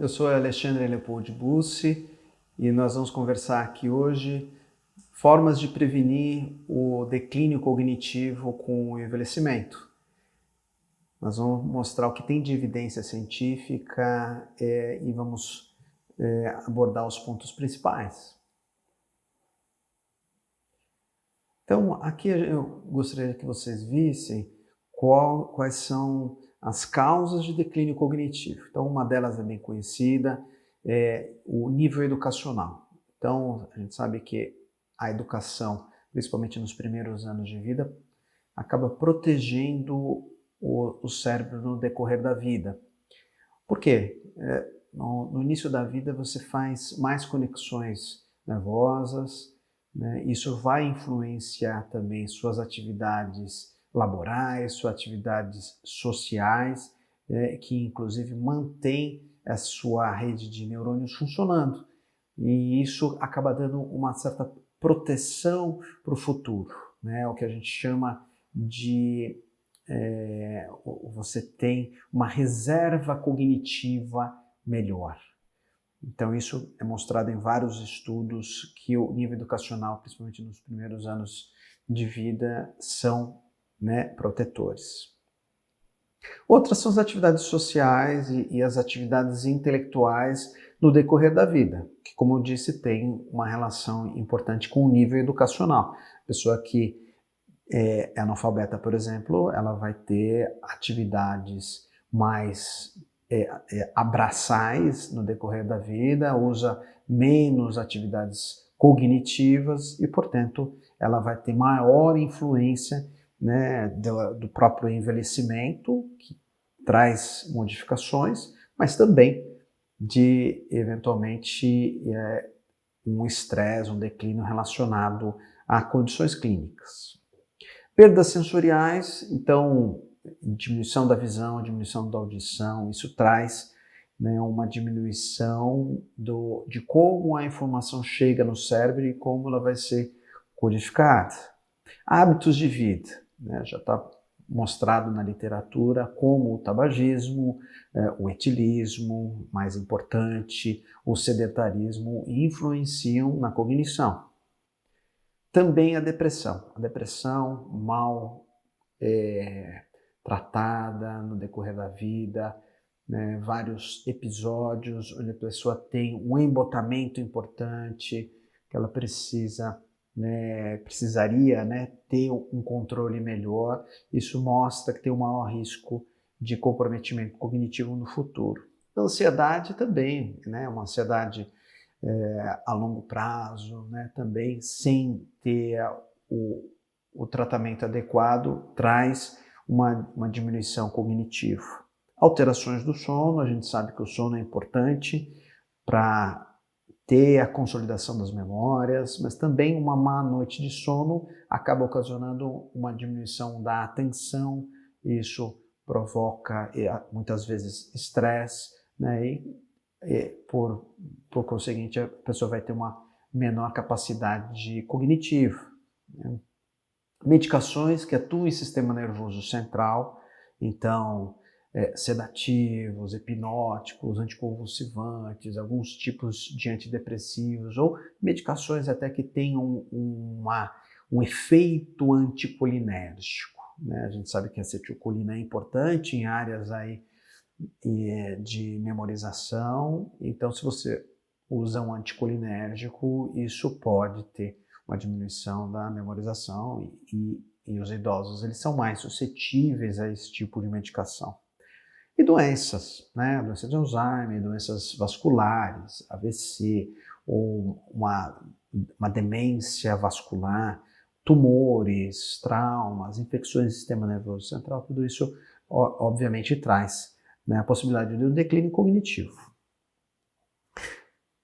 eu sou Alexandre Leopoldi Bussi e nós vamos conversar aqui hoje formas de prevenir o declínio cognitivo com o envelhecimento. Nós vamos mostrar o que tem de evidência científica e vamos abordar os pontos principais. Então, aqui eu gostaria que vocês vissem quais são as causas de declínio cognitivo. Então, uma delas é bem conhecida, é o nível educacional. Então, a gente sabe que a educação, principalmente nos primeiros anos de vida, acaba protegendo o cérebro no decorrer da vida. Por quê? No início da vida você faz mais conexões nervosas, né? Isso vai influenciar também suas atividades laborais, suas atividades sociais, que inclusive mantém a sua rede de neurônios funcionando. E isso acaba dando uma certa proteção para o futuro, né? O que a gente chama de você tem uma reserva cognitiva melhor. Então isso é mostrado em vários estudos que o nível educacional, principalmente nos primeiros anos de vida, são, protetores. Outras são as atividades sociais e as atividades intelectuais no decorrer da vida, que, como eu disse, tem uma relação importante com o nível educacional. A pessoa que é analfabeta, por exemplo, ela vai ter atividades mais abraçais no decorrer da vida, usa menos atividades cognitivas e, portanto, ela vai ter maior influência, né, do próprio envelhecimento, que traz modificações, mas também de, eventualmente, um estresse, um declínio relacionado a condições clínicas. Perdas sensoriais, então, diminuição da visão, diminuição da audição, isso traz, né, uma diminuição de como a informação chega no cérebro e como ela vai ser codificada. Hábitos de vida, né, já está mostrado na literatura como o tabagismo, o etilismo, mais importante, o sedentarismo influenciam na cognição. Também a depressão mal tratada no decorrer da vida, né, vários episódios onde a pessoa tem um embotamento importante, que ela precisaria, ter um controle melhor. Isso mostra que tem um maior risco de comprometimento cognitivo no futuro. A ansiedade também, né, uma ansiedade a longo prazo, né, também sem ter o tratamento adequado, traz uma diminuição cognitiva. Alterações do sono, a gente sabe que o sono é importante para ter a consolidação das memórias, mas também uma má noite de sono acaba ocasionando uma diminuição da atenção, isso provoca muitas vezes estresse, né, por conseguinte, a pessoa vai ter uma menor capacidade cognitiva, né? Medicações que atuam em sistema nervoso central, então sedativos, hipnóticos, anticonvulsivantes, alguns tipos de antidepressivos ou medicações até que tenham um efeito anticolinérgico, né? A gente sabe que a acetilcolina é importante em áreas aí de memorização, então se você usa um anticolinérgico, isso pode ter uma diminuição da memorização e os idosos eles são mais suscetíveis a esse tipo de medicação. E doenças, né? Doença de Alzheimer, doenças vasculares, AVC, ou uma demência vascular, tumores, traumas, infecções do sistema nervoso central, tudo isso obviamente traz, né, a possibilidade de um declínio cognitivo.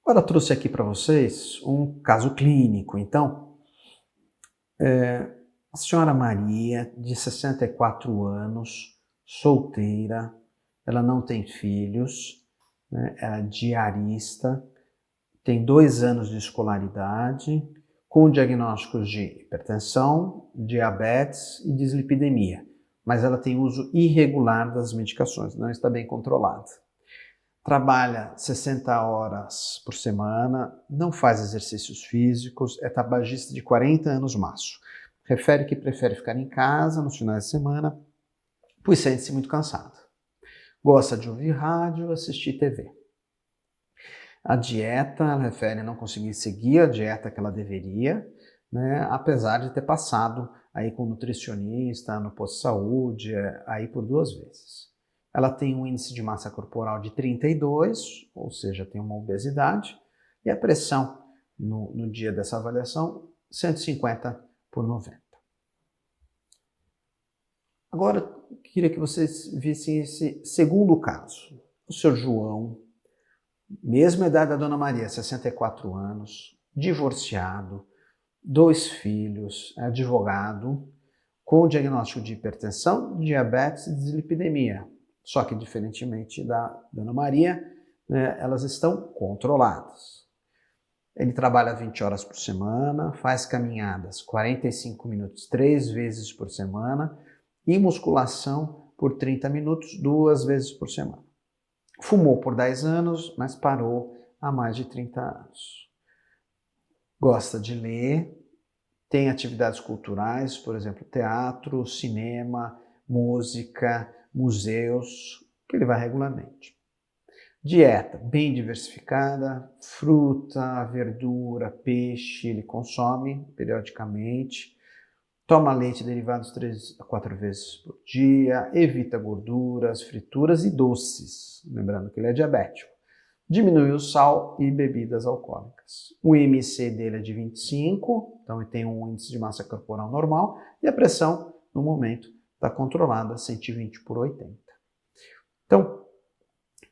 Agora trouxe aqui para vocês um caso clínico. Então, a senhora Maria, de 64 anos, solteira, ela não tem filhos, né, ela é diarista, tem 2 anos de escolaridade, com diagnósticos de hipertensão, diabetes e dislipidemia, mas ela tem uso irregular das medicações, não está bem controlada. trabalha 60 horas por semana, não faz exercícios físicos, é tabagista de 40 anos maço. Refere que prefere ficar em casa nos finais de semana, pois sente-se muito cansado. Gosta de ouvir rádio, assistir TV. A dieta, ela refere a não conseguir seguir a dieta que ela deveria, né, apesar de ter passado aí com nutricionista, no posto de saúde, aí por 2 vezes. Ela tem um índice de massa corporal de 32, ou seja, tem uma obesidade, e a pressão no dia dessa avaliação, 150/90. Agora, eu queria que vocês vissem esse segundo caso. O Sr. João, mesma idade da Dona Maria, 64 anos, divorciado, 2 filhos, advogado, com o diagnóstico de hipertensão, diabetes e dislipidemia. Só que, diferentemente da Dona Maria, né, elas estão controladas. Ele trabalha 20 horas por semana, faz caminhadas 45 minutos 3 vezes por semana e musculação por 30 minutos 2 vezes por semana. Fumou por 10 anos, mas parou há mais de 30 anos. Gosta de ler, tem atividades culturais, por exemplo, teatro, cinema, música, museus, que ele vai regularmente. Dieta bem diversificada, fruta, verdura, peixe, ele consome periodicamente. Toma leite derivados 3 a 4 vezes por dia, evita gorduras, frituras e doces, lembrando que ele é diabético. Diminui o sal e bebidas alcoólicas. O IMC dele é de 25, então ele tem um índice de massa corporal normal, e a pressão, no momento, está controlada, 120/80. Então,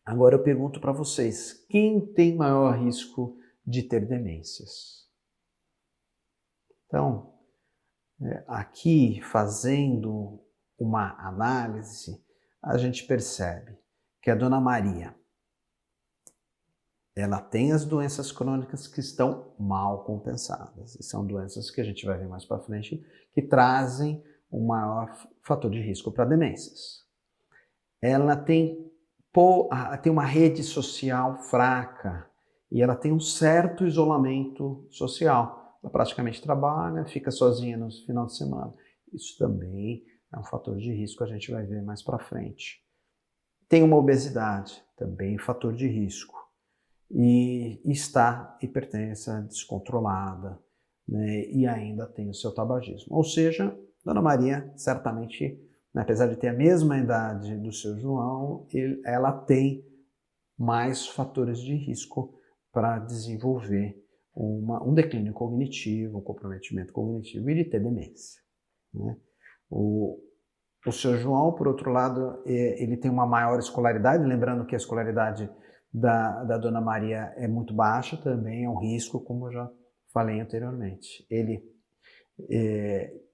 agora eu pergunto para vocês, quem tem maior risco de ter demências? Então, aqui, fazendo uma análise, a gente percebe que a Dona Maria, ela tem as doenças crônicas que estão mal compensadas. E são doenças que a gente vai ver mais para frente, que trazem um maior fator de risco para demências. Ela tem uma rede social fraca e ela tem um certo isolamento social. Ela praticamente trabalha, fica sozinha no final de semana. Isso também é um fator de risco, a gente vai ver mais para frente. Tem uma obesidade, também fator de risco. E está hipertensa, descontrolada, né, e ainda tem o seu tabagismo. Ou seja, Dona Maria, certamente, né, apesar de ter a mesma idade do seu João, ela tem mais fatores de risco para desenvolver um declínio cognitivo, um comprometimento cognitivo e de ter demência, né? O seu João, por outro lado, ele tem uma maior escolaridade, lembrando que a escolaridade da Dona Maria é muito baixa, também é um risco, como eu já falei anteriormente. Ele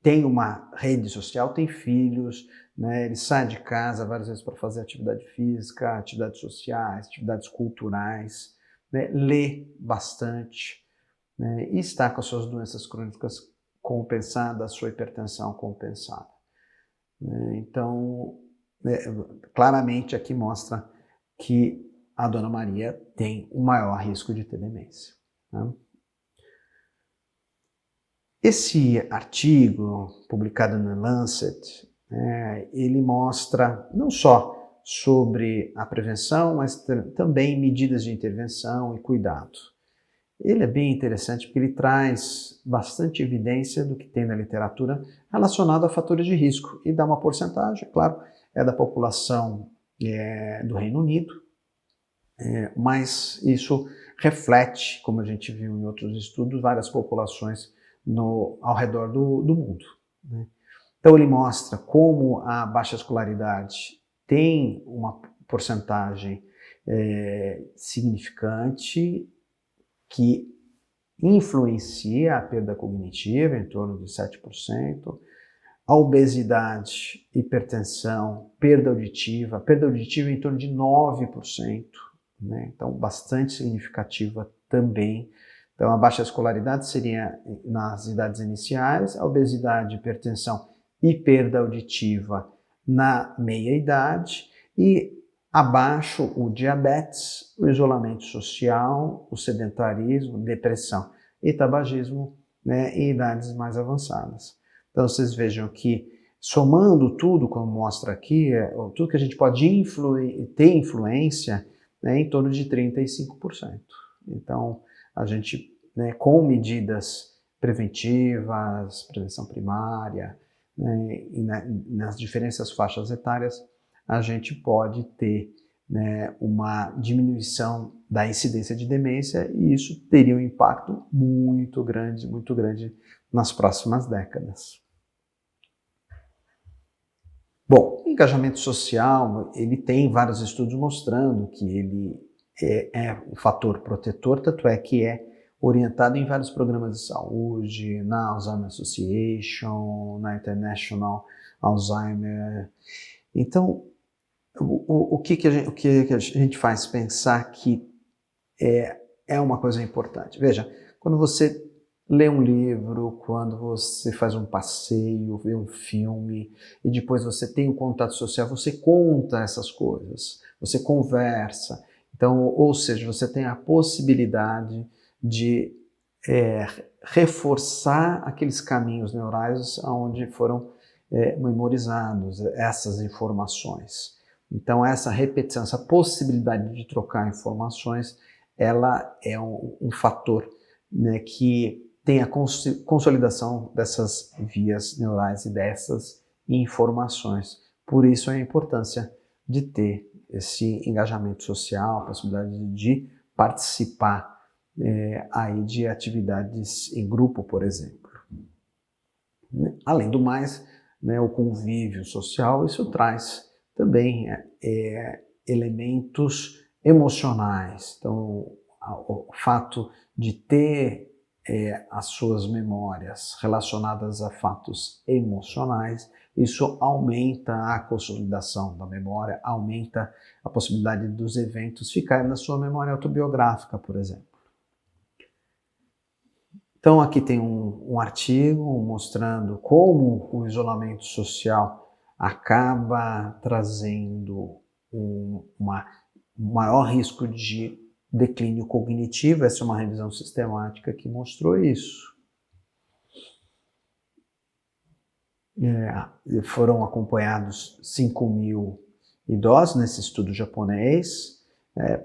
tem uma rede social, tem filhos, né, ele sai de casa várias vezes para fazer atividade física, atividades sociais, atividades culturais, né, lê bastante, né, e está com as suas doenças crônicas compensadas, a sua hipertensão compensada. Então, claramente aqui mostra que a Dona Maria tem o maior risco de ter demência, né? Esse artigo, publicado no Lancet, ele mostra não só sobre a prevenção, mas também medidas de intervenção e cuidado. Ele é bem interessante porque ele traz bastante evidência do que tem na literatura relacionado a fatores de risco e dá uma porcentagem, claro, é da população do Reino Unido, mas isso reflete, como a gente viu em outros estudos, várias populações ao redor do mundo, né? Então ele mostra como a baixa escolaridade tem uma porcentagem significante que influencia a perda cognitiva, em torno de 7%, a obesidade, hipertensão, perda auditiva em torno de 9%, né? Então bastante significativa também. Então a baixa escolaridade seria nas idades iniciais, a obesidade, hipertensão e perda auditiva na meia-idade, e abaixo o diabetes, o isolamento social, o sedentarismo, depressão e tabagismo, né, em idades mais avançadas. Então vocês vejam que, somando tudo, como mostra aqui, tudo que a gente pode ter influência, né, em torno de 35%. Então a gente, né, com medidas preventivas, prevenção primária, né, e nas diferentes faixas etárias, a gente pode ter, né, uma diminuição da incidência de demência, e isso teria um impacto muito grande nas próximas décadas. Bom, o engajamento social, ele tem vários estudos mostrando que ele é um fator protetor, tanto é que é orientado em vários programas de saúde, na Alzheimer Association, na International Alzheimer. Então, o que a gente faz pensar que é uma coisa importante? Veja, quando você lê um livro, quando você faz um passeio, vê um filme, e depois você tem um contato social, você conta essas coisas, você conversa. Então, ou seja, você tem a possibilidade de reforçar aqueles caminhos neurais onde foram memorizados essas informações. Então, essa repetição, essa possibilidade de trocar informações, ela é um fator, né, que tem a consolidação dessas vias neurais e dessas informações. Por isso a importância de ter esse engajamento social, a possibilidade de participar aí de atividades em grupo, por exemplo. Além do mais, né, o convívio social, isso traz também elementos emocionais. Então, o fato de ter as suas memórias relacionadas a fatos emocionais, isso aumenta a consolidação da memória, aumenta a possibilidade dos eventos ficarem na sua memória autobiográfica, por exemplo. Então aqui tem um artigo mostrando como o isolamento social acaba trazendo um maior risco de declínio cognitivo. Essa é uma revisão sistemática que mostrou isso. Foram acompanhados 5.000 idosos nesse estudo japonês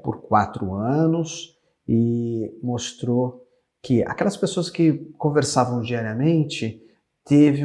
por 4 anos e mostrou que aquelas pessoas que conversavam diariamente teve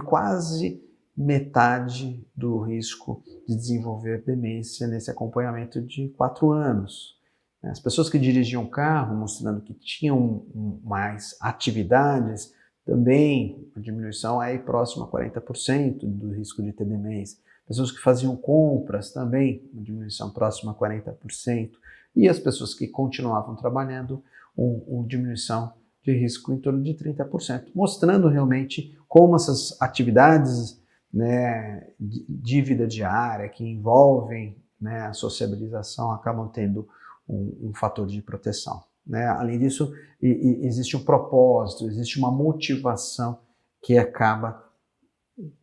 quase metade do risco de desenvolver demência nesse acompanhamento de 4 anos. As pessoas que dirigiam carro, mostrando que tinham mais atividades, também a diminuição aí próxima a 40% do risco de ter demência. Pessoas que faziam compras, também uma diminuição próxima a 40%. E as pessoas que continuavam trabalhando, uma diminuição de risco em torno de 30%, mostrando realmente como essas atividades, né, de vida diária, que envolvem, né, a sociabilização, acabam tendo um fator de proteção. Né? Além disso, existe um propósito, existe uma motivação que acaba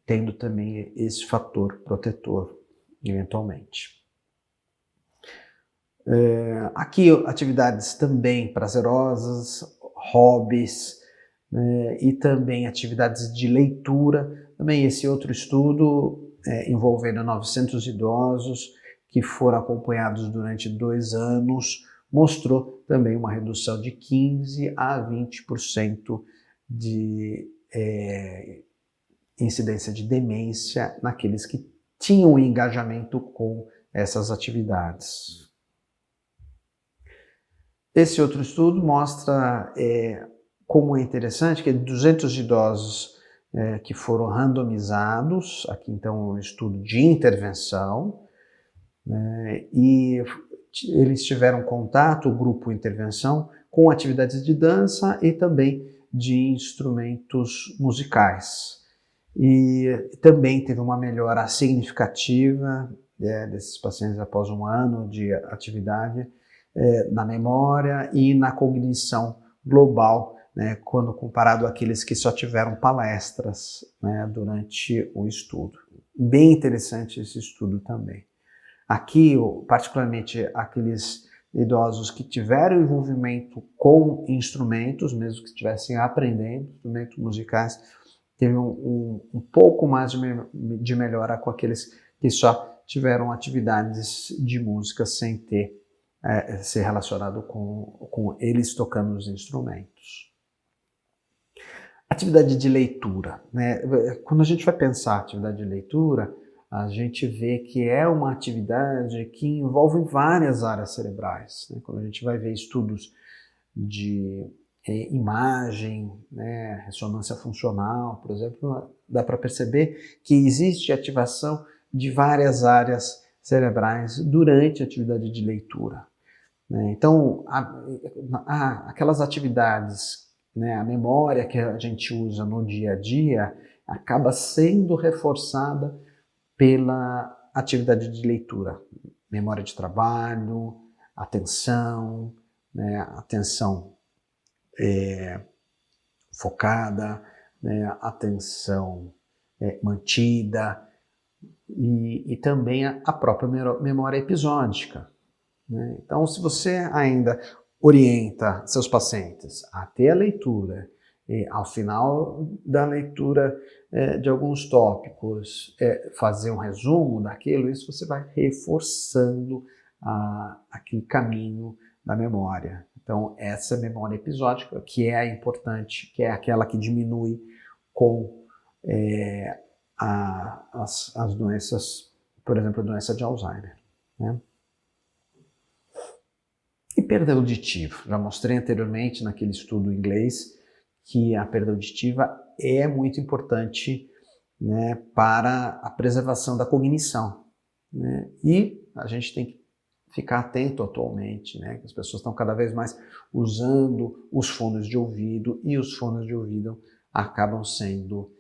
tendo também esse fator protetor, eventualmente. Aqui atividades também prazerosas, hobbies, né, e também atividades de leitura. Também esse outro estudo envolvendo 900 idosos que foram acompanhados durante 2 anos, mostrou também uma redução de 15% a 20% de incidência de demência naqueles que tinham engajamento com essas atividades. Esse outro estudo mostra como é interessante que 200 idosos que foram randomizados, aqui então um estudo de intervenção, né, e eles tiveram contato, o grupo intervenção, com atividades de dança e também de instrumentos musicais. E também teve uma melhora significativa desses pacientes após 1 ano de atividade, na memória e na cognição global, né, quando comparado àqueles que só tiveram palestras, né, durante o estudo. Bem interessante esse estudo também. Aqui, particularmente aqueles idosos que tiveram envolvimento com instrumentos, mesmo que estivessem aprendendo instrumentos musicais, teve um pouco mais de melhora com aqueles que só tiveram atividades de música sem ter ser relacionado com eles tocando os instrumentos. Atividade de leitura, né? Quando a gente vai pensar atividade de leitura, a gente vê que é uma atividade que envolve várias áreas cerebrais, né? Quando a gente vai ver estudos de imagem, né, ressonância funcional, por exemplo, dá para perceber que existe ativação de várias áreas cerebrais durante a atividade de leitura, né? Então, aquelas atividades, né, a memória que a gente usa no dia a dia acaba sendo reforçada pela atividade de leitura. Memória de trabalho, atenção, né, atenção focada, né, atenção mantida e também a própria memória episódica, né? Então, se você ainda orienta seus pacientes a ter a leitura, ao final da leitura de alguns tópicos, fazer um resumo daquilo, isso você vai reforçando aquele caminho da memória. Então, essa memória episódica, que é a importante, que é aquela que diminui com as doenças, por exemplo, a doença de Alzheimer, né? E perda auditiva. Já mostrei anteriormente naquele estudo inglês que a perda auditiva é muito importante, né, para a preservação da cognição, né? E a gente tem que ficar atento atualmente, né, que as pessoas estão cada vez mais usando os fones de ouvido e os fones de ouvido acabam sendo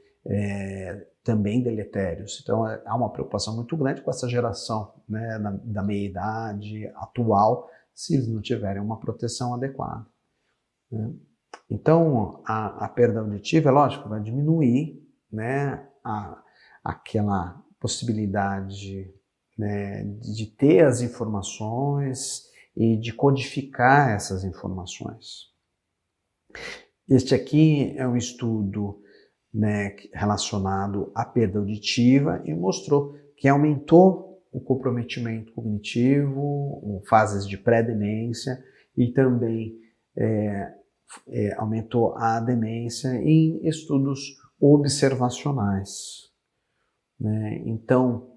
também deletérios. Então há uma preocupação muito grande com essa geração, né, da meia-idade atual, se eles não tiverem uma proteção adequada, né? Então, a perda auditiva, é lógico, vai diminuir, né, aquela possibilidade, né, de ter as informações e de codificar essas informações. Este aqui é um estudo, né, relacionado à perda auditiva e mostrou que aumentou o comprometimento cognitivo, fases de pré-demência e também aumentou a demência em estudos observacionais, né? Então,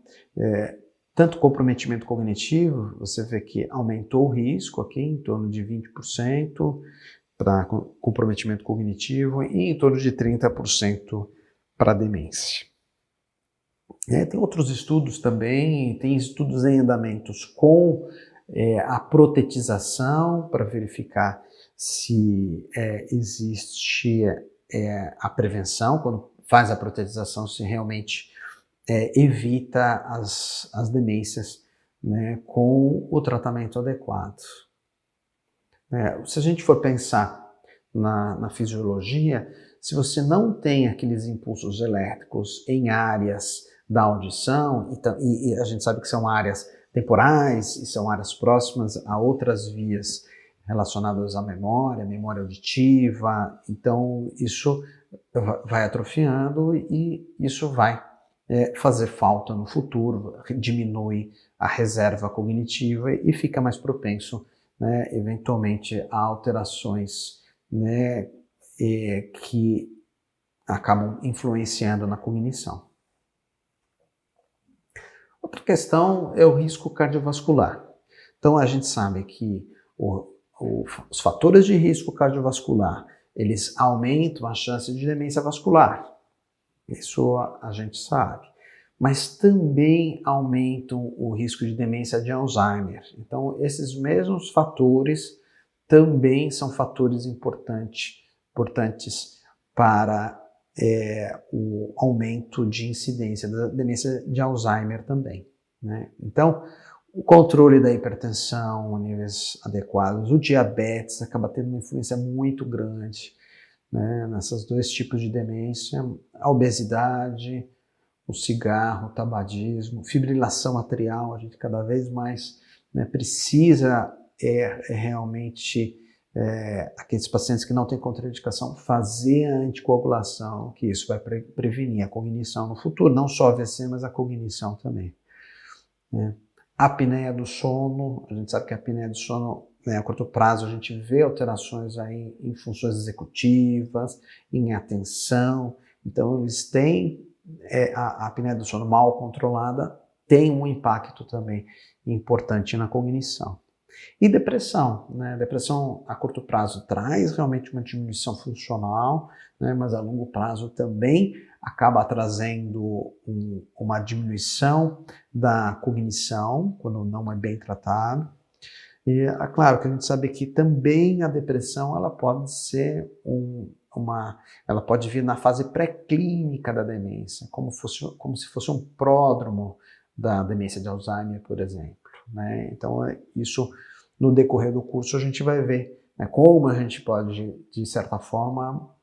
tanto comprometimento cognitivo, você vê que aumentou o risco aqui em torno de 20% para comprometimento cognitivo e em torno de 30% para demência. Tem outros estudos também, tem estudos em andamentos com a protetização para verificar se existe a prevenção, quando faz a protetização, se realmente evita as demências, né, com o tratamento adequado. Se a gente for pensar na fisiologia, se você não tem aqueles impulsos elétricos em áreas da audição, e a gente sabe que são áreas temporais e são áreas próximas a outras vias relacionadas à memória auditiva, então isso vai atrofiando e isso vai fazer falta no futuro, diminui a reserva cognitiva e fica mais propenso, né, eventualmente a alterações, né, que acabam influenciando na cognição. Outra questão é o risco cardiovascular. Então a gente sabe que os fatores de risco cardiovascular, eles aumentam a chance de demência vascular. Isso a gente sabe. Mas também aumentam o risco de demência de Alzheimer. Então esses mesmos fatores também são fatores importantes para o aumento de incidência da demência de Alzheimer também, né? Então, o controle da hipertensão a níveis adequados, o diabetes acaba tendo uma influência muito grande, né, nesses dois tipos de demência, a obesidade, o cigarro, o tabagismo, fibrilação atrial, a gente cada vez mais, né, precisa realmente, aqueles pacientes que não têm contraindicação, fazer a anticoagulação, que isso vai prevenir a cognição no futuro, não só a AVC, mas a cognição também, né? A apneia do sono, a gente sabe que a apneia do sono, né, a curto prazo, a gente vê alterações aí em funções executivas, em atenção, então eles têm, a apneia do sono mal controlada tem um impacto também importante na cognição. E depressão, né? Depressão a curto prazo traz realmente uma diminuição funcional, né? Mas a longo prazo também acaba trazendo uma diminuição da cognição, quando não é bem tratado. E é claro que a gente sabe que também a depressão ela pode ser ela pode vir na fase pré-clínica da demência, como se fosse um pródromo da demência de Alzheimer, por exemplo, né? Então, isso no decorrer do curso a gente vai ver, né, como a gente pode, de certa forma,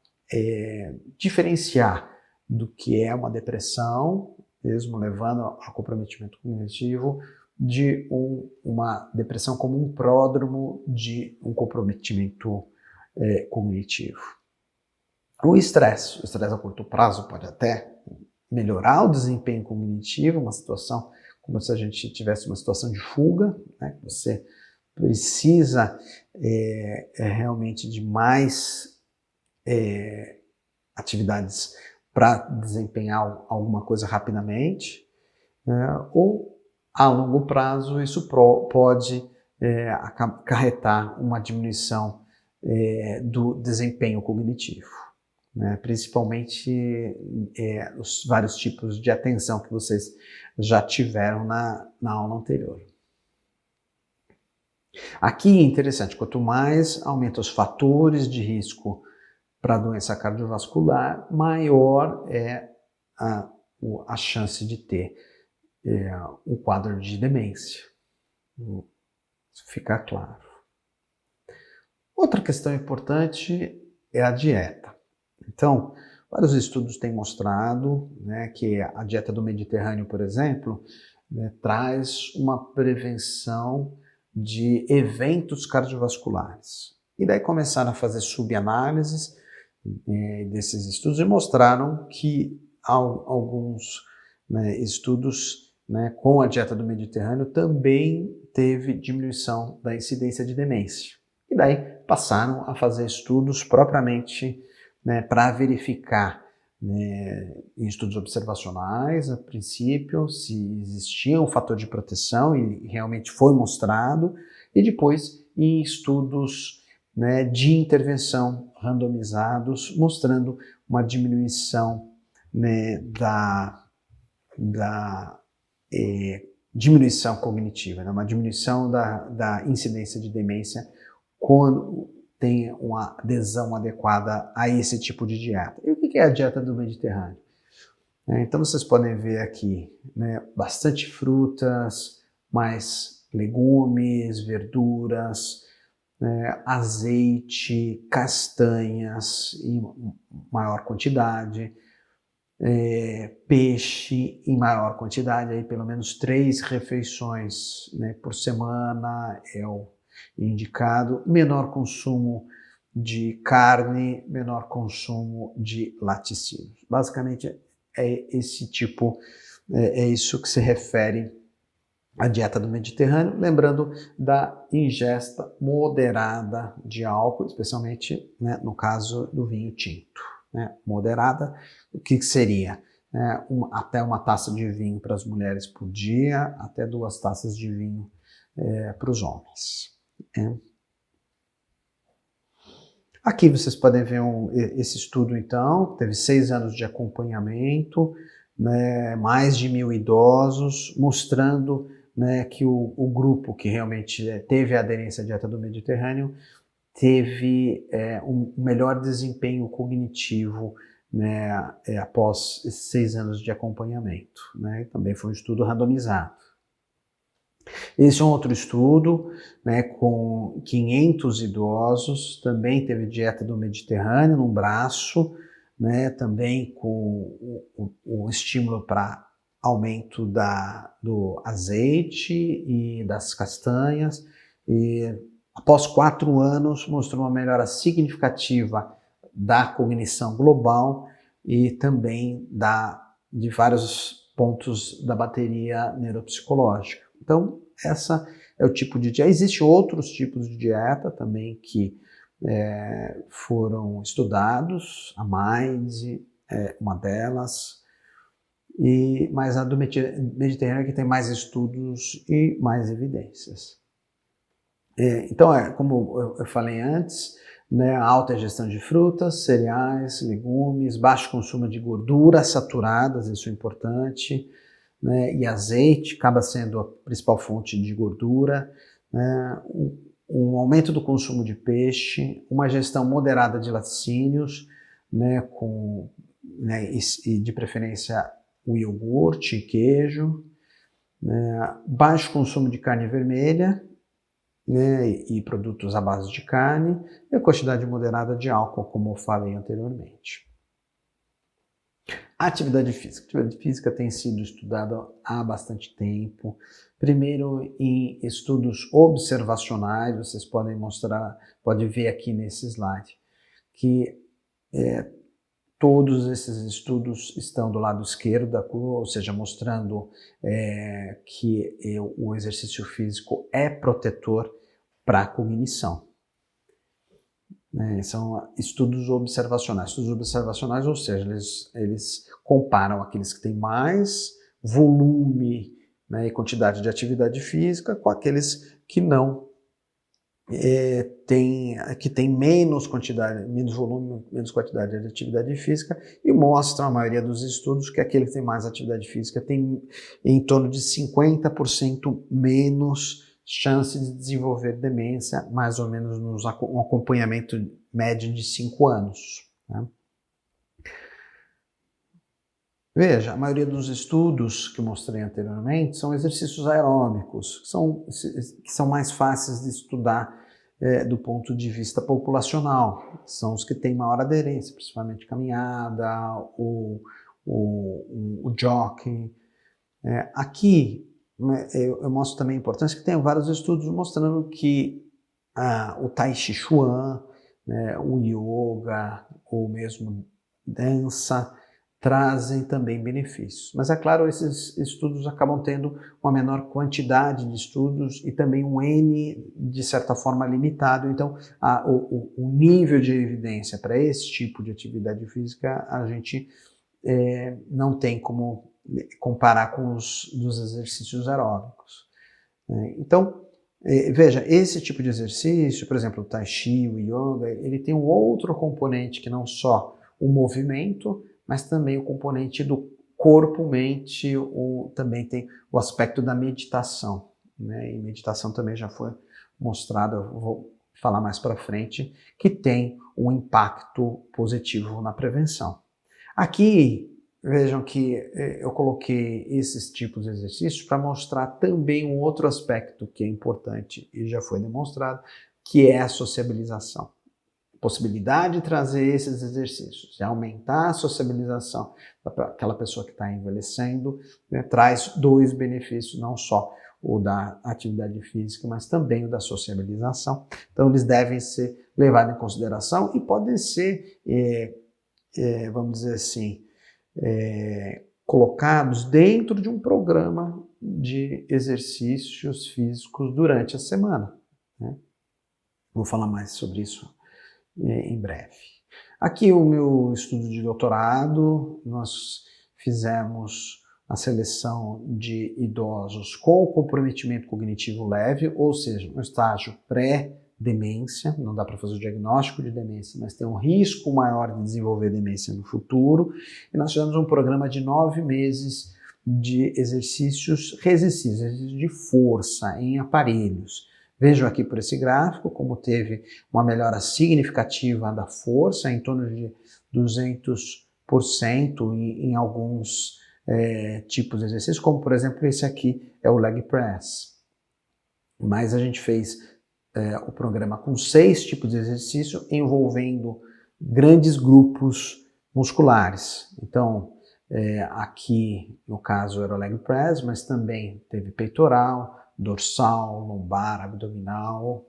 diferenciar do que é uma depressão, mesmo levando a comprometimento cognitivo, de uma depressão como um pródromo de um comprometimento cognitivo. O estresse a curto prazo pode até melhorar o desempenho cognitivo, uma situação como se a gente tivesse uma situação de fuga, né? Você precisa realmente de mais atividades para desempenhar alguma coisa rapidamente, né? Ou a longo prazo isso pode acarretar uma diminuição do desempenho cognitivo, né? Principalmente os vários tipos de atenção que vocês já tiveram na aula anterior. Aqui é interessante, quanto mais aumenta os fatores de risco para a doença cardiovascular, maior é a chance de ter um quadro de demência. Isso fica claro. Outra questão importante é a dieta. Então, vários estudos têm mostrado, né, que a dieta do Mediterrâneo, por exemplo, né, traz uma prevenção de eventos cardiovasculares. E daí começaram a fazer subanálises desses estudos e mostraram que alguns, né, estudos, né, com a dieta do Mediterrâneo também teve diminuição da incidência de demência. E daí passaram a fazer estudos propriamente, né, para verificar, né, em estudos observacionais, a princípio, se existia um fator de proteção, e realmente foi mostrado, e depois em estudos, né, de intervenção randomizados, mostrando uma diminuição, né, da diminuição cognitiva, né, uma diminuição da incidência de demência quando tem uma adesão adequada a esse tipo de dieta. E o que é a dieta do Mediterrâneo? Então vocês podem ver aqui, né, bastante frutas, mais legumes, verduras, azeite, castanhas em maior quantidade, peixe em maior quantidade, aí pelo menos 3 refeições, né, por semana é o indicado, menor consumo de carne, menor consumo de laticínios. Basicamente é esse tipo, é isso que se refere à dieta do Mediterrâneo, lembrando da ingesta moderada de álcool, especialmente, né, no caso do vinho tinto, né? Moderada, o que seria? Até uma taça de vinho para as mulheres por dia, até 2 taças de vinho para os homens. Aqui vocês podem ver esse estudo, então, teve 6 anos de acompanhamento, né, mais de 1.000 idosos, mostrando, né, que o grupo que realmente teve a aderência à dieta do Mediterrâneo teve um melhor desempenho cognitivo, né, após esses 6 anos de acompanhamento, né, também foi um estudo randomizado. Esse é um outro estudo, né, com 500 idosos, também teve dieta do Mediterrâneo num braço, né, também com o um estímulo para aumento do azeite e das castanhas, e após 4 anos mostrou uma melhora significativa da cognição global e também de vários pontos da bateria neuropsicológica. Então, essa é o tipo de dieta. Existem outros tipos de dieta também que foram estudados, a MIND é uma delas, mas a do Mediterrâneo que tem mais estudos e mais evidências. Então, como eu falei antes, né, alta ingestão de frutas, cereais, legumes, baixo consumo de gorduras saturadas, isso é importante, né, e azeite acaba sendo a principal fonte de gordura, né, um aumento do consumo de peixe, uma ingestão moderada de laticínios, né, e de preferência o iogurte, queijo, né, baixo consumo de carne vermelha, né, e produtos à base de carne, e a quantidade moderada de álcool, como eu falei anteriormente. A atividade física. A atividade física tem sido estudada há bastante tempo. Primeiro em estudos observacionais, vocês podem ver aqui nesse slide, que todos esses estudos estão do lado esquerdo da curva, ou seja, mostrando que o exercício físico é protetor para a cognição. São estudos observacionais. Estudos observacionais, ou seja, eles comparam aqueles que têm mais volume, né, e quantidade de atividade física com aqueles que não que tem menos volume, menos quantidade de atividade física, e mostra a maioria dos estudos que aquele que tem mais atividade física tem em torno de 50% menos chance de desenvolver demência, mais ou menos um acompanhamento médio de 5 anos. Né? Veja, a maioria dos estudos que eu mostrei anteriormente são exercícios aeróbicos, que são mais fáceis de estudar do ponto de vista populacional. São os que têm maior aderência, principalmente caminhada, o jogging. Aqui eu mostro também a importância que tem vários estudos mostrando que o Tai Chi Chuan, né, o yoga, ou mesmo dança, trazem também benefícios. Mas é claro, esses estudos acabam tendo uma menor quantidade de estudos e também um N, de certa forma, limitado. Então, o nível de evidência para esse tipo de atividade física, a gente não tem como comparar com os dos exercícios aeróbicos. Então, veja, esse tipo de exercício, por exemplo, o Tai Chi, o Yoga, ele tem um outro componente que não só o movimento, mas também o componente do corpo-mente, também tem o aspecto da meditação. Né? E meditação também já foi mostrada, eu vou falar mais para frente, que tem um impacto positivo na prevenção. Aqui, vejam que eu coloquei esses tipos de exercícios para mostrar também um outro aspecto que é importante e já foi demonstrado, que é a sociabilização. Possibilidade de trazer esses exercícios, de aumentar a sociabilização daquela pessoa que está envelhecendo, né, traz 2 benefícios, não só o da atividade física, mas também o da sociabilização. Então, eles devem ser levados em consideração e podem ser, vamos dizer assim, colocados dentro de um programa de exercícios físicos durante a semana. Né? Vou falar mais sobre isso em breve. Aqui o meu estudo de doutorado, nós fizemos a seleção de idosos com comprometimento cognitivo leve, ou seja, um estágio pré-demência, não dá para fazer o diagnóstico de demência, mas tem um risco maior de desenvolver demência no futuro, e nós fizemos um programa de 9 meses de exercícios resistentes, exercícios de força em aparelhos. Vejam aqui por esse gráfico como teve uma melhora significativa da força, em torno de 200% em alguns tipos de exercícios, como por exemplo esse aqui é o leg press. Mas a gente fez o programa com 6 tipos de exercício envolvendo grandes grupos musculares. Então, Aqui, no caso, era o leg press, mas também teve peitoral, dorsal, lombar, abdominal,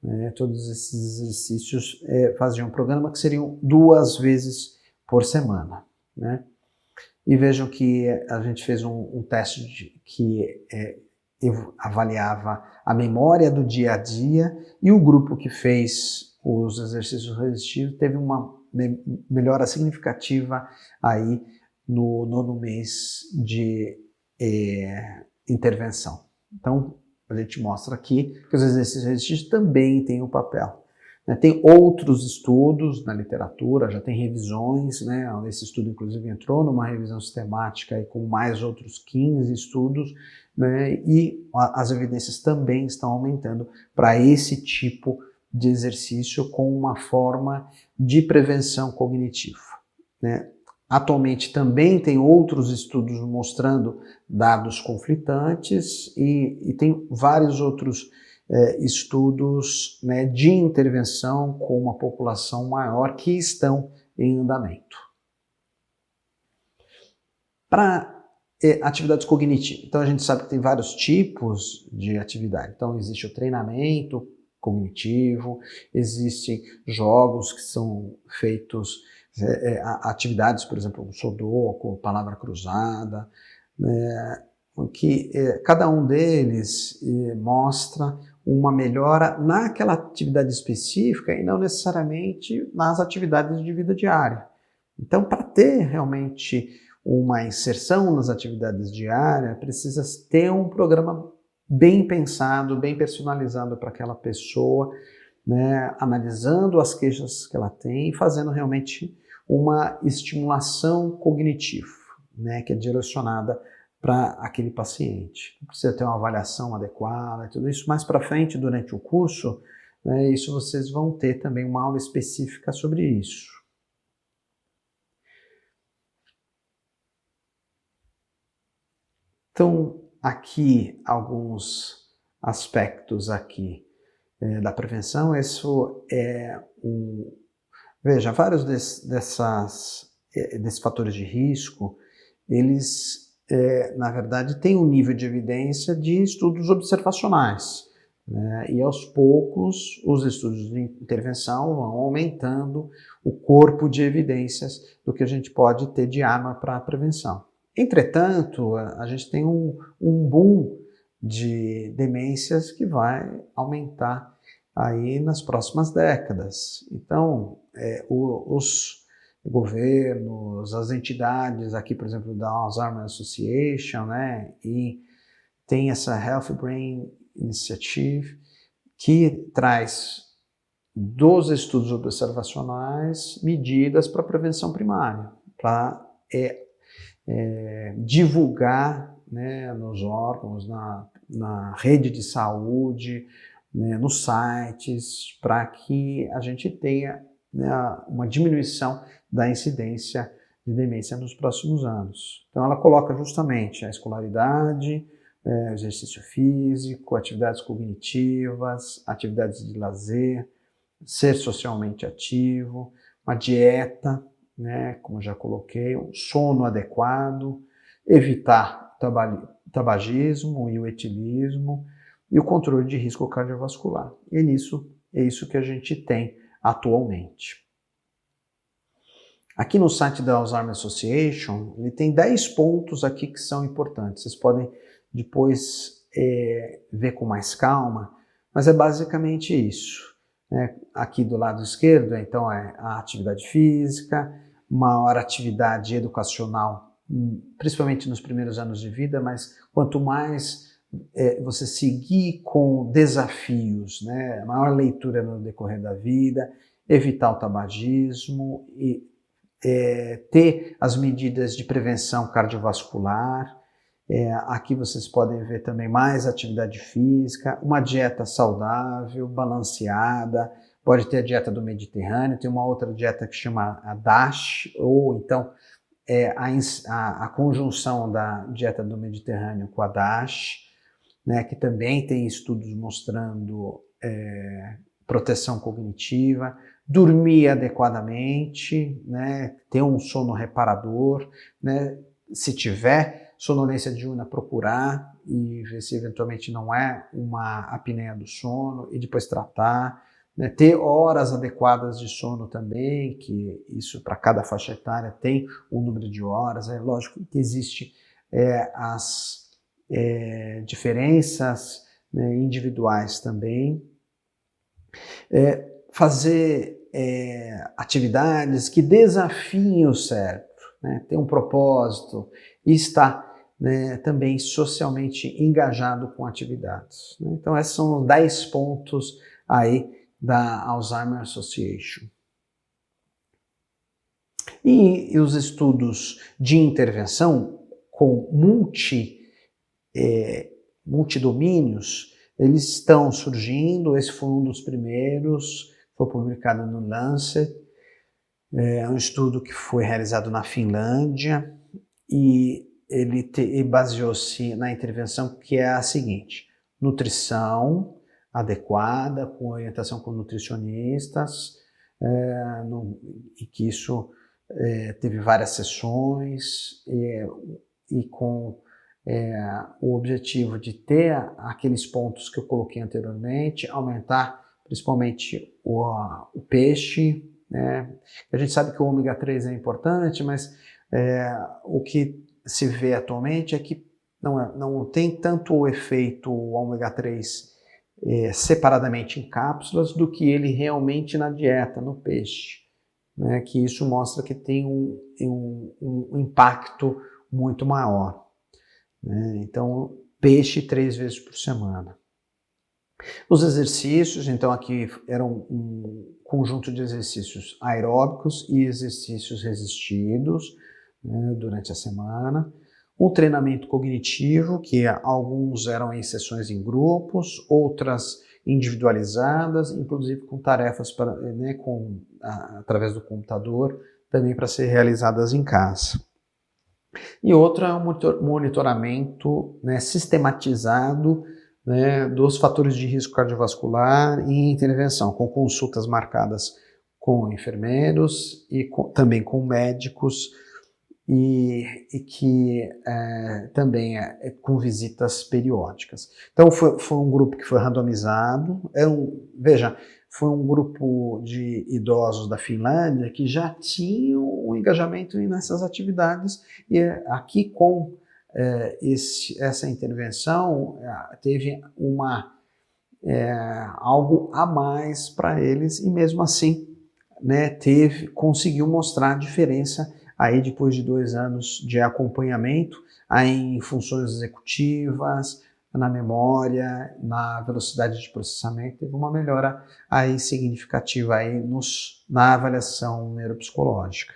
né? Todos esses exercícios faziam um programa que seriam 2 vezes por semana, né? E vejam que a gente fez um teste que avaliava a memória do dia a dia, e o grupo que fez os exercícios resistidos teve uma melhora significativa aí no 9º mês de intervenção. Então, a gente mostra aqui que os exercícios resistidos também têm um papel. Tem outros estudos na literatura, já tem revisões, né? Esse estudo inclusive entrou numa revisão sistemática aí, com mais outros 15 estudos, né? E as evidências também estão aumentando para esse tipo de exercício com uma forma de prevenção cognitiva, né? Atualmente também tem outros estudos mostrando dados conflitantes e tem vários outros estudos, né, de intervenção com uma população maior que estão em andamento. Para atividades cognitivas, então a gente sabe que tem vários tipos de atividade. Então existe o treinamento cognitivo, existem jogos que são feitos, atividades, por exemplo, sudoku, palavra cruzada, né, que cada um deles mostra uma melhora naquela atividade específica e não necessariamente nas atividades de vida diária. Então, para ter realmente uma inserção nas atividades diárias, precisa ter um programa bem pensado, bem personalizado para aquela pessoa, né, analisando as queixas que ela tem e fazendo realmente uma estimulação cognitiva, né, que é direcionada para aquele paciente. Precisa ter uma avaliação adequada e tudo isso. Mais para frente, durante o curso, né, isso vocês vão ter também uma aula específica sobre isso. Então, aqui alguns aspectos aqui da prevenção. Isso é veja, vários desses fatores de risco, eles, na verdade, têm um nível de evidência de estudos observacionais, né? E aos poucos os estudos de intervenção vão aumentando o corpo de evidências do que a gente pode ter de arma para a prevenção. Entretanto, a gente tem um boom de demências que vai aumentar aí nas próximas décadas. Então, os governos, as entidades, aqui, por exemplo, da Alzheimer Association, né, e tem essa Healthy Brain Initiative, que traz dos estudos observacionais medidas para prevenção primária, para divulgar, né, nos órgãos, na rede de saúde, né, nos sites, para que a gente tenha, né, uma diminuição da incidência de demência nos próximos anos. Então ela coloca justamente a escolaridade, exercício físico, atividades cognitivas, atividades de lazer, ser socialmente ativo, uma dieta, né, como já coloquei, um sono adequado, evitar tabagismo e o etilismo e o controle de risco cardiovascular. E é isso que a gente tem atualmente. Aqui no site da Alzheimer Association, ele tem 10 pontos aqui que são importantes. Vocês podem depois ver com mais calma, mas é basicamente isso. Aqui do lado esquerdo, então, é a atividade física, maior atividade educacional, principalmente nos primeiros anos de vida, mas quanto mais você seguir com desafios, né, maior leitura no decorrer da vida, evitar o tabagismo e ter as medidas de prevenção cardiovascular. Aqui vocês podem ver também mais atividade física, uma dieta saudável, balanceada, pode ter a dieta do Mediterrâneo, tem uma outra dieta que chama a DASH, ou então a conjunção da dieta do Mediterrâneo com a DASH, né, que também tem estudos mostrando proteção cognitiva, dormir adequadamente, né, ter um sono reparador, né, se tiver sonolência diurna, procurar e ver se eventualmente não é uma apneia do sono e depois tratar, né? Ter horas adequadas de sono também, que isso para cada faixa etária tem um número de horas. É lógico que existe as diferenças, né, individuais também. Fazer atividades que desafiem o cérebro, né, ter um propósito e estar, né, também socialmente engajado com atividades, né? Então esses são os 10 pontos aí da Alzheimer Association. E os estudos de intervenção com multidomínios, eles estão surgindo. Esse foi um dos primeiros, foi publicado no Lancet. É um estudo que foi realizado na Finlândia e ele baseou-se na intervenção que é a seguinte: nutrição adequada, com orientação com nutricionistas, e que isso teve várias sessões e com o objetivo de ter aqueles pontos que eu coloquei anteriormente, aumentar principalmente o peixe, né? A gente sabe que o ômega 3 é importante, mas o que se vê atualmente é que não tem tanto o efeito ômega 3 separadamente em cápsulas do que ele realmente na dieta, no peixe, né? Que isso mostra que tem um impacto muito maior, né? Então, peixe 3 vezes por semana. Os exercícios, então aqui eram um conjunto de exercícios aeróbicos e exercícios resistidos, né, durante a semana. Um treinamento cognitivo, que alguns eram em sessões em grupos, outras individualizadas, inclusive com tarefas né, através do computador, também para ser realizadas em casa. E outra é um monitoramento, né, sistematizado, né, dos fatores de risco cardiovascular e intervenção, com consultas marcadas com enfermeiros e também com médicos, e que também com visitas periódicas. Então foi um grupo que foi randomizado. Veja, foi um grupo de idosos da Finlândia que já tinham um engajamento nessas atividades, e aqui com essa intervenção teve algo a mais para eles, e mesmo assim, né, conseguiu mostrar a diferença aí depois de 2 anos de acompanhamento aí em funções executivas, na memória, na velocidade de processamento. Teve uma melhora aí significativa aí na avaliação neuropsicológica.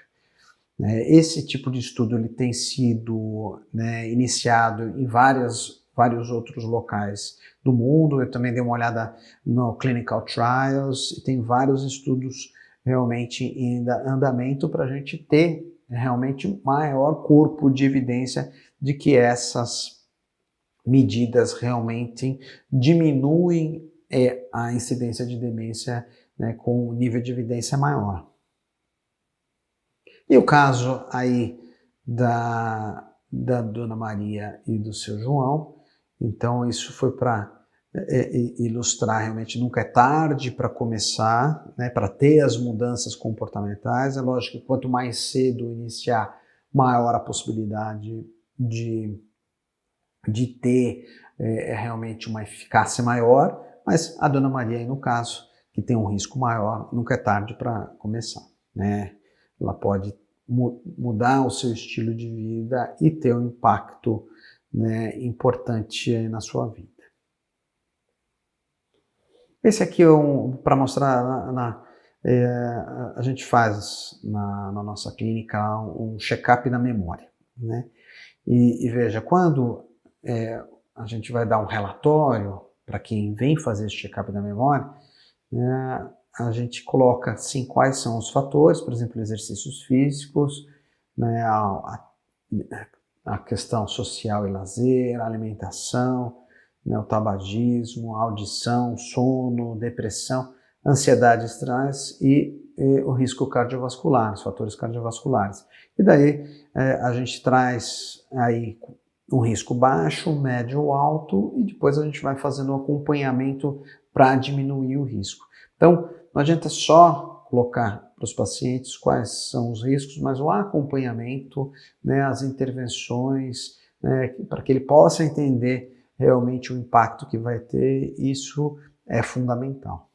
Esse tipo de estudo ele tem sido, né, iniciado em vários outros locais do mundo. Eu também dei uma olhada no Clinical Trials e tem vários estudos realmente em andamento para a gente ter realmente um maior corpo de evidência de que essas medidas realmente diminuem a incidência de demência, né, com um nível de evidência maior. E o caso aí da Dona Maria e do seu João, então isso foi para ilustrar realmente nunca é tarde para começar, né, para ter as mudanças comportamentais. É lógico que quanto mais cedo iniciar, maior a possibilidade de ter realmente uma eficácia maior, mas a Dona Maria aí no caso, que tem um risco maior, nunca é tarde para começar, né? Ela pode mudar o seu estilo de vida e ter um impacto, né, importante na sua vida. Esse aqui é para mostrar, a gente faz na nossa clínica um check-up da memória, né? E veja, quando a gente vai dar um relatório para quem vem fazer esse check-up da memória, a gente coloca assim quais são os fatores, por exemplo, exercícios físicos, né, a questão social e lazer, a alimentação, né, o tabagismo, a audição, sono, depressão. ansiedade traz e o risco cardiovascular, os fatores cardiovasculares. E daí a gente traz aí um risco baixo, médio ou alto, e depois a gente vai fazendo um acompanhamento para diminuir o risco. Então, não adianta só colocar para os pacientes quais são os riscos, mas o acompanhamento, né, as intervenções, né, para que ele possa entender realmente o impacto que vai ter, isso é fundamental.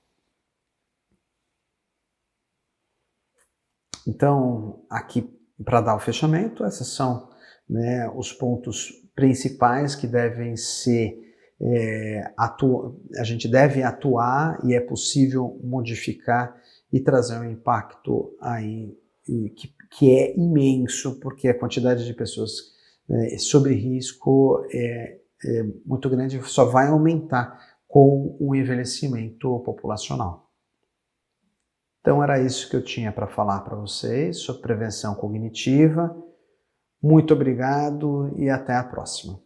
Então, aqui para dar o fechamento, esses são, né, os pontos principais que devem ser, a gente deve atuar e é possível modificar e trazer um impacto aí que é imenso, porque a quantidade de pessoas sobre risco é muito grande, só vai aumentar com o envelhecimento populacional. Então era isso que eu tinha para falar para vocês sobre prevenção cognitiva. Muito obrigado e até a próxima.